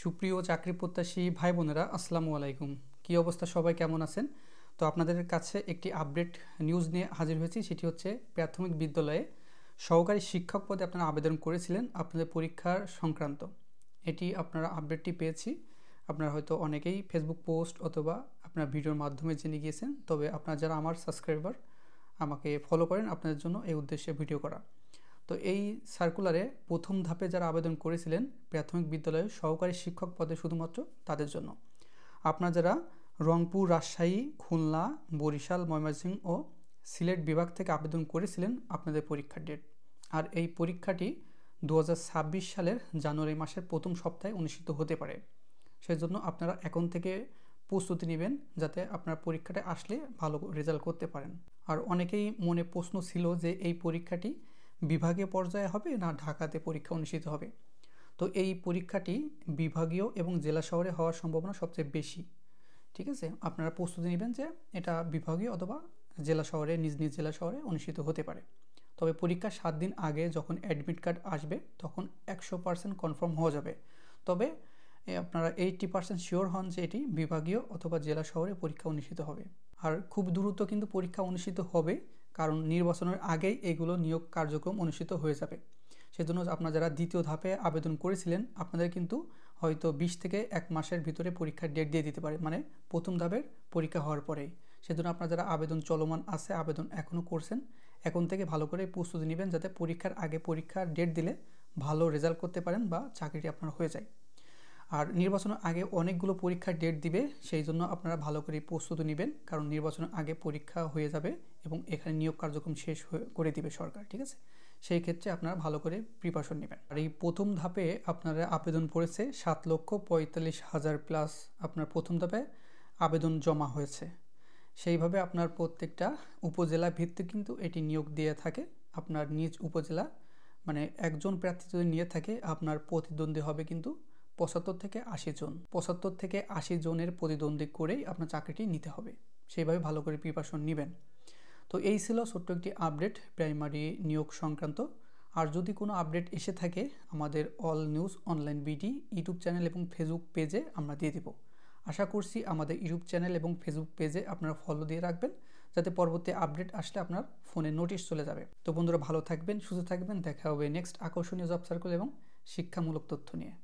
সুপ্রিয় চাকরি প্রত্যাশী ভাই বোনেরা, আসসালামু আলাইকুম। কী অবস্থা, সবাই কেমন আছেন? তো আপনাদের কাছে একটি আপডেট নিউজ নিয়ে হাজির হয়েছি। সেটি হচ্ছে প্রাথমিক বিদ্যালয়ে সহকারী শিক্ষক পদে আপনারা আবেদন করেছিলেন আপনাদের পরীক্ষার সংক্রান্ত। এটি আপনারা আপডেটটি পেয়েছি। আপনারা হয়তো অনেকেই ফেসবুক পোস্ট অথবা আপনার ভিডিওর মাধ্যমে জেনে গিয়েছেন, তবে আপনারা যারা আমার সাবস্ক্রাইবার আমাকে ফলো করেন, আপনাদের জন্য এই উদ্দেশ্যে ভিডিও করা। তো এই সার্কুলারে প্রথম ধাপে যারা আবেদন করেছিলেন প্রাথমিক বিদ্যালয়ে সহকারী শিক্ষক পদে, শুধুমাত্র তাদের জন্য। আপনারা যারা রংপুর, রাজশাহী, খুলনা, বরিশাল, ময়মনসিংহ ও সিলেট বিভাগ থেকে আবেদন করেছিলেন, আপনাদের পরীক্ষার ডেট। আর এই পরীক্ষাটি 2026 সালের জানুয়ারি মাসের প্রথম সপ্তাহে অনুষ্ঠিত হতে পারে। সেজন্য আপনারা এখন থেকে প্রস্তুতি নেবেন, যাতে আপনার পরীক্ষাটা আসলে ভালো রেজাল্ট করতে পারেন। আর অনেকেই মনে প্রশ্ন ছিল যে এই পরীক্ষাটি বিভাগীয় পর্যায়ে হবে না ঢাকাতে পরীক্ষা অনুষ্ঠিত হবে। তো এই পরীক্ষাটি বিভাগীয় এবং জেলা শহরে হওয়ার সম্ভাবনা সবচেয়ে বেশি। ঠিক আছে, আপনারা প্রস্তুতি নেবেন যে এটা বিভাগীয় অথবা জেলা শহরে, নিজ নিজ জেলা শহরে অনুষ্ঠিত হতে পারে। তবে পরীক্ষার 7 দিন আগে যখন অ্যাডমিট কার্ড আসবে, তখন 100% কনফার্ম হওয়া যাবে। তবে আপনারা 80% শিওর হন যে এটি বিভাগীয় অথবা জেলা শহরে পরীক্ষা অনুষ্ঠিত হবে। আর খুব দ্রুত কিন্তু পরীক্ষা অনুষ্ঠিত হবে, কারণ নির্বাচনের আগেই এগুলো নিয়োগ কার্যক্রম অনুষ্ঠিত হয়ে যাবে। সেজন্য আপনারা যারা দ্বিতীয় ধাপে আবেদন করেছিলেন, আপনাদের কিন্তু হয়তো 20 থেকে 1 মাসের ভিতরে পরীক্ষার ডেট দিয়ে দিতে পারে, মানে প্রথম ধাপের পরীক্ষা হওয়ার পরেই। সেজন্য আপনারা যারা আবেদন চলমান আছে, আবেদন এখনও করছেন, এখন থেকে ভালো করে প্রস্তুতি নেবেন, যাতে পরীক্ষার আগে পরীক্ষার ডেট দিলে ভালো রেজাল্ট করতে পারেন বা চাকরিটি আপনার হয়ে যায়। আর নির্বাচনের আগে অনেকগুলো পরীক্ষার ডেট দিবে, সেই জন্য আপনারা ভালো করে প্রস্তুতি নেবেন, কারণ নির্বাচনের আগে পরীক্ষা হয়ে যাবে এবং এখানে নিয়োগ কার্যক্রম শেষ করে দিবে সরকার। ঠিক আছে, সেই ক্ষেত্রে আপনারা ভালো করে প্রিপারেশন নেবেন। আর এই প্রথম ধাপে আপনারা আবেদন পড়েছে 7,45,000 প্লাস আপনার প্রথম ধাপে আবেদন জমা হয়েছে। সেইভাবে আপনার প্রত্যেকটা উপজেলা ভিত্তিক কিন্তু এটি নিয়োগ দিয়ে থাকে। আপনার নিজ উপজেলা, মানে একজন প্রার্থী যদি নিয়ে থাকে, আপনার প্রতিদ্বন্দ্বী হবে কিন্তু 75 থেকে 80 জন। 75 থেকে 80 জনের প্রতিদ্বন্দ্বী করেই আপনার চাকরিটি নিতে হবে। সেইভাবে ভালো করে প্রিপারেশন নেবেন। তো এই ছিল ছোট্ট একটি আপডেট প্রাইমারি নিয়োগ সংক্রান্ত। আর যদি কোনো আপডেট এসে থাকে, আমাদের all news online BD YouTube channel এবং ফেসবুক পেজে আমরা দিয়ে দেব। আশা করছি আমাদের ইউটিউব চ্যানেল এবং ফেসবুক পেজে আপনারা ফলো দিয়ে রাখবেন, যাতে পরবর্তী আপডেট আসলে আপনার ফোনে নোটিশ চলে যাবে। তো বন্ধুরা, ভালো থাকবেন, সুস্থ থাকবেন। দেখা হবে নেক্সট আকর্ষণীয় জব সার্কেল এবং শিক্ষামূলক তথ্য নিয়ে।